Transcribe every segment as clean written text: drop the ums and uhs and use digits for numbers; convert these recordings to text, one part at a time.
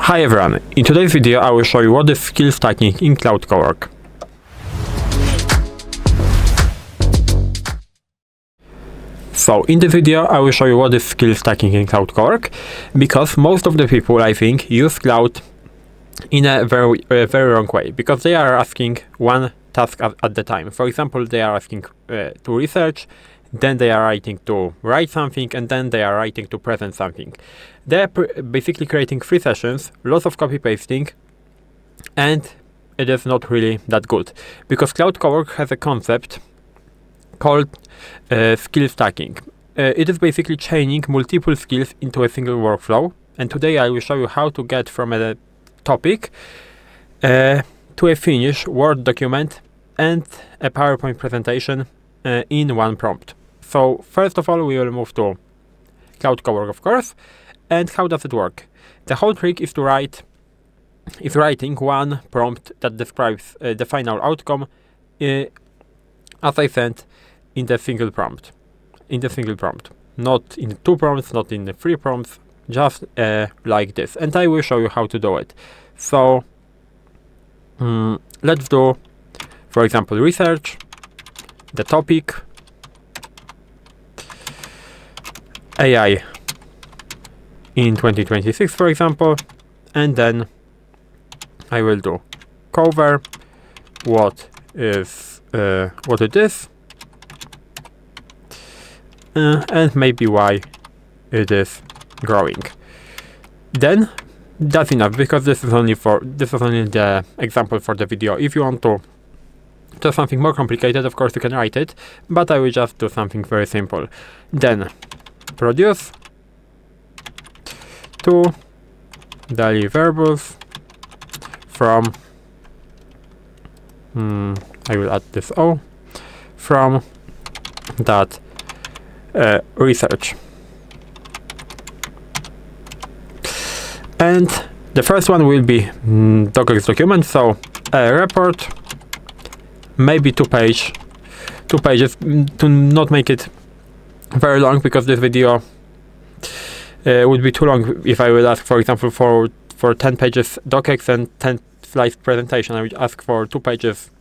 Hi everyone, in today's video I will show you what is skill stacking in CloudCorec. So in this video I will show you what is skill stacking in CloudCorec, because most of the people I think use Cloud in a very wrong way, because they are asking one task at the time. For example, they are asking to research, then they are writing to write something, and then they are writing to present something. They are basically creating 3 sessions, lots of copy pasting, and it is not really that good, because CloudCorec has a concept called skill stacking. It is basically chaining multiple skills into a single workflow, and today I will show you how to get from a topic to a finished Word document and a PowerPoint presentation in one prompt. So first of all, we will move to CloudCorec, of course. And how does it work? The whole trick is writing one prompt that describes the final outcome, as I said, in the single prompt. Not in 2 prompts, not in the 3 prompts, just like this. And I will show you how to do it. So let's do, for example, research, the topic, AI in 2026, for example, and then I will do cover what it is, and maybe why it is growing. Then that's enough, because this is only the example for the video. If you want to do something more complicated, of course you can write it, but I will just do something very simple. Then produce 2 daily variables from I will add this O from that research. And the first one will be DOCX document, so a report, maybe 2 pages to not make it very long, because this video would be too long if I will ask, for example, for 10 pages DOCX and 10 slides presentation. I would ask for 2 pages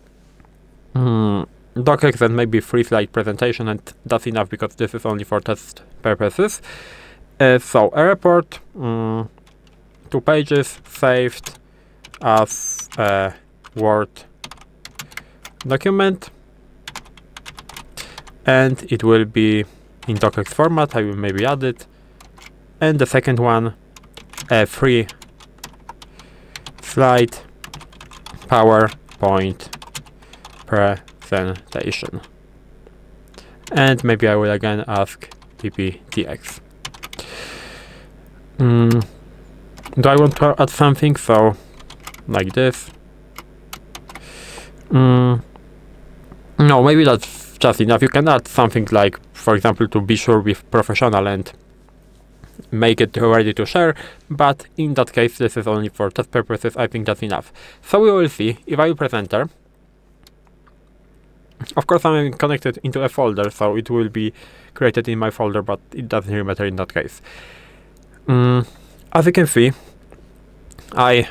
DOCX and maybe 3 slide presentation, and that's enough, because this is only for test purposes. So a report, 2 pages, saved as a Word document, and it will be in DOCX format. I will maybe add it. And the second one, a 3 slide PowerPoint presentation. And maybe I will again ask PPTX. Do I want to add something? So like this. No, maybe that's just enough. You can add something like, for example, to be sure with professional and make it ready to share, but in that case this is only for test purposes. I think that's enough. So we will see if I will presenter. Of course I'm connected into a folder, so it will be created in my folder, but it doesn't really matter in that case. As you can see, I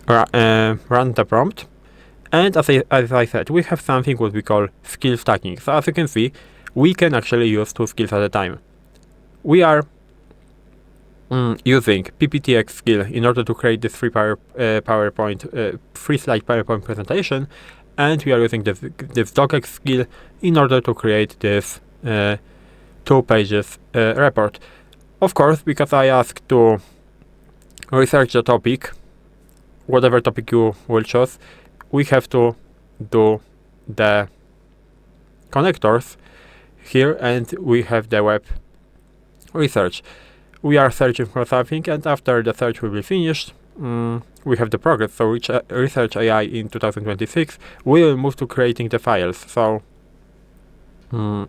run the prompt, and as I said, we have something what we call skill stacking. So as you can see, we can actually use 2 skills at a time. We are using PPTX skill in order to create this 3 slide PowerPoint presentation, and we are using this DOCX skill in order to create this 2 pages report. Of course, because I asked to research the topic, whatever topic you will choose, we have to do the connectors here, and we have the web research. We are searching for something, and after the search will be finished, we have the progress. So research AI in 2026, we will move to creating the files. So you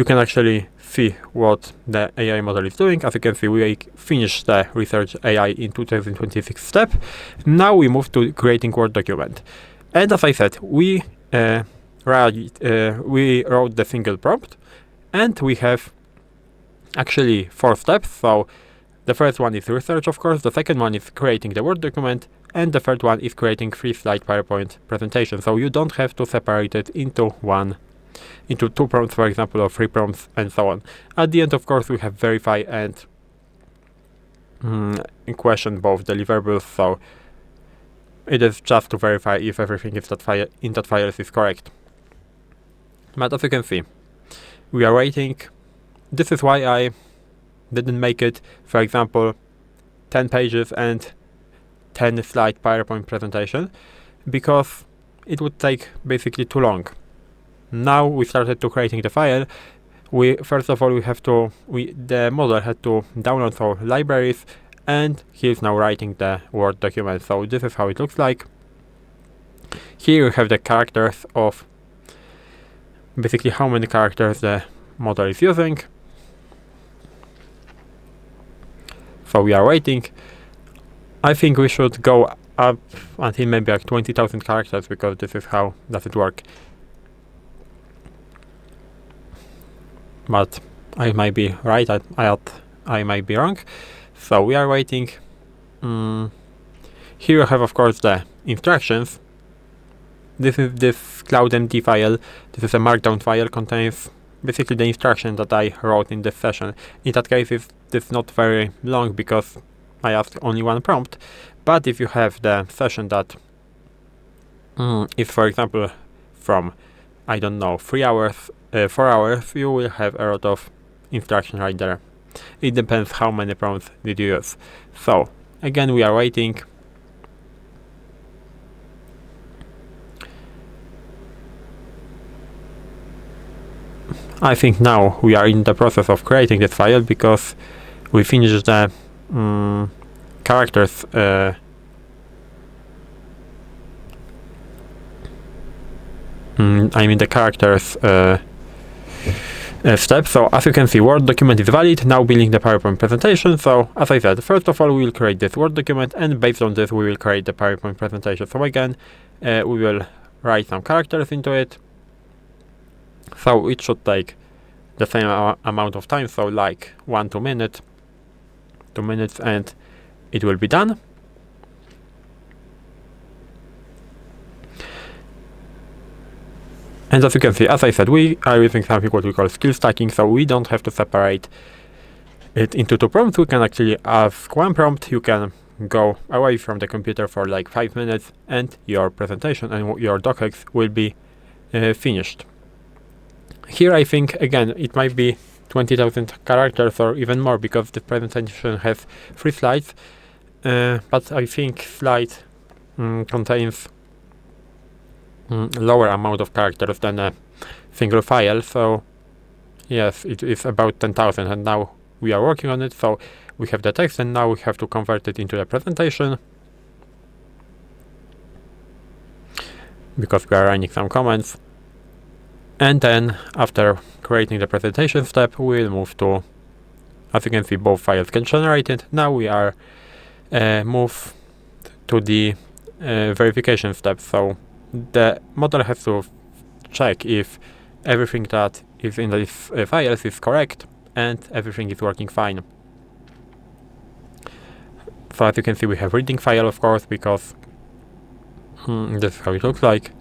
can actually see what the AI model is doing. As you can see, we finished the research AI in 2026 step. Now we move to creating Word document. And as I said, we wrote the single prompt, and we have actually 4 steps. So The first one is research, of course, the second one is creating the Word document, and the third one is creating 3-slide PowerPoint presentation. So you don't have to separate it into 2 prompts, for example, or 3 prompts, and so on. At the end, of course, we have verify and question both deliverables, so it is just to verify if everything in that file is correct. But as you can see, we are waiting. This is why I didn't make it, for example, 10 pages and 10-slide PowerPoint presentation, because it would take basically too long. Now we started to creating the file. First of all, the model had to download our libraries, and he is now writing the Word document. So this is how it looks like. Here you have the characters of basically how many characters the model is using. So we are waiting. I think we should go up until maybe like 20,000 characters, because this is how does it work. But I might be right, I might be wrong. So we are waiting. Here you have, of course, the instructions. This is this CloudMD file. This is a markdown file, contains basically the instruction that I wrote in this session. In that case, it's not very long because I asked only 1 prompt. But if you have the session that is, for example, from, I don't know, 3 hours, 4 hours, you will have a lot of instruction right there. It depends how many prompts did you use. So again, we are waiting. I think now we are in the process of creating this file, because we finished the characters the characters step. So as you can see, Word document is valid. Now building the PowerPoint presentation. So as I said, first of all, we will create this Word document, and based on this, we will create the PowerPoint presentation. So again, we will write some characters into it. So it should take the same amount of time, so like 2 minutes, and it will be done. And as you can see, as I said, we are using something what we call skill stacking, so we don't have to separate it into 2 prompts. We can actually ask 1 prompt. You can go away from the computer for like 5 minutes, and your presentation and your DOCX will be finished. Here I think, again, it might be 20,000 characters or even more, because the presentation has 3 slides, but I think slide contains lower amount of characters than a single file. So yes, it is about 10,000, and now we are working on it. So we have the text, and now we have to convert it into a presentation, because we are running some comments. And then after creating the presentation step, we will move to, as you can see, both files can generate it. Now we are move to the verification step. So the model has to check if everything that is in these files is correct and everything is working fine. So as you can see, we have reading file, of course, because this is how it looks like.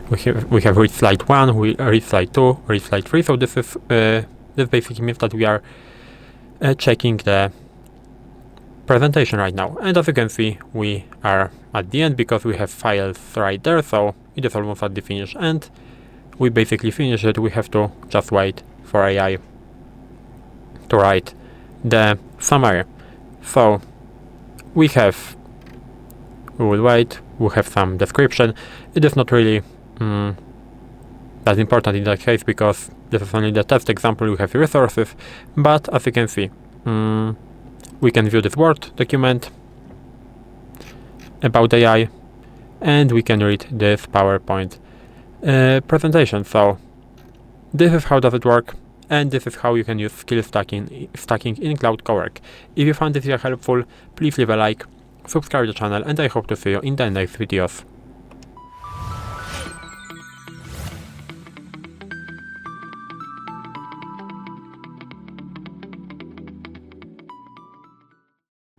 We have read slide 1, we read slide 2, read slide 3. So this is this basically means that we are checking the presentation right now. And as you can see, we are at the end, because we have files right there. So it is almost at the finish, and we basically finished it. We have to just wait for AI to write the summary. So we will wait. We have some description. It is not really that's important in that case, because this is only the test example. We have resources, but as you can see, we can view this Word document about AI, and we can read this PowerPoint presentation. So this is how does it work, and this is how you can use skill stacking in CloudCorec. If you found this video helpful, please leave a like, subscribe to the channel, and I hope to see you in the next videos.